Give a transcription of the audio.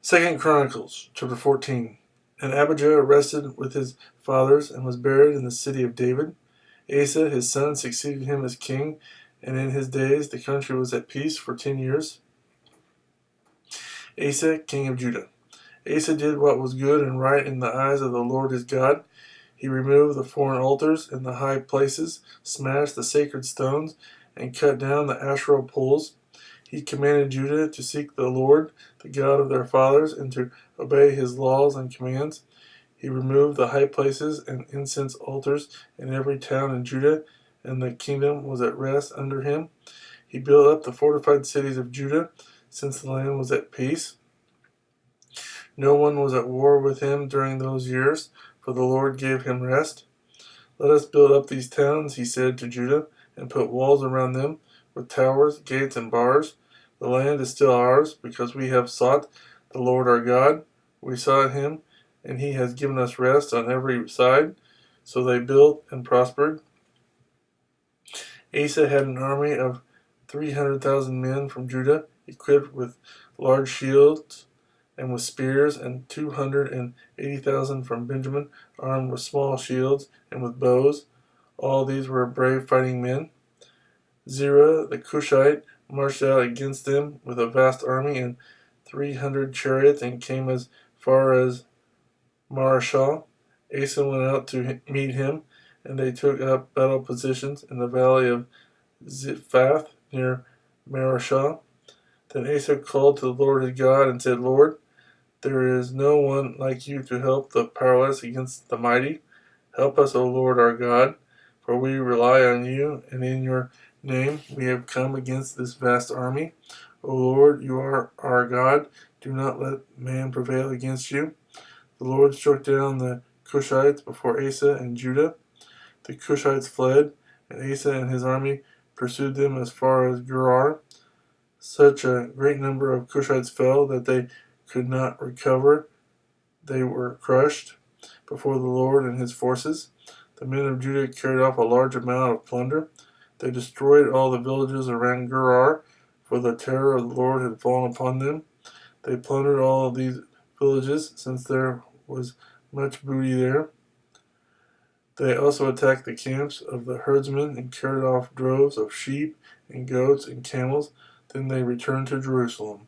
2 Chronicles chapter 14. And Abijah rested with his fathers and was buried in the city of David. Asa his son succeeded him as king, and in his days the country was at peace for 10 years. Asa, king of Judah. Asa did what was good and right in the eyes of the Lord his God. He removed the foreign altars and the high places, smashed the sacred stones, and cut down the Asherah poles. He commanded Judah to seek the Lord, the God of their fathers, and to obey his laws and commands. He removed the high places and incense altars in every town in Judah, and the kingdom was at rest under him. He built up the fortified cities of Judah, since the land was at peace. No one was at war with him during those years, for the Lord gave him rest. Let us build up these towns, he said to Judah, and put walls around them, with towers, gates, and bars. The land is still ours, because we have sought the Lord our God. We sought him, and he has given us rest on every side. So they built and prospered. Asa had an army of 300,000 men from Judah, equipped with large shields and with spears, and 280,000 from Benjamin, armed with small shields and with bows. All these were brave fighting men. Zerah the Cushite marched out against them with a vast army and 300 chariots, and came as far as Marashah. Asa went out to meet him, and they took up battle positions in the valley of Ziphath near Marashah. Then Asa called to the Lord his God and said, Lord, there is no one like you to help the powerless against the mighty. Help us, O Lord our God, for we rely on you, and in your name we have come against this vast army. O Lord, you are our God. Do not let man prevail against you. The Lord struck down the Cushites before Asa and Judah. The Cushites fled, and Asa and his army pursued them as far as Gerar. Such a great number of Cushites fell that they could not recover. They were crushed before the Lord and his forces. The men of Judah carried off a large amount of plunder. They destroyed all the villages around Gerar, for the terror of the Lord had fallen upon them. They plundered all of these villages, since there was much booty there. They also attacked the camps of the herdsmen and carried off droves of sheep and goats and camels. Then they returned to Jerusalem.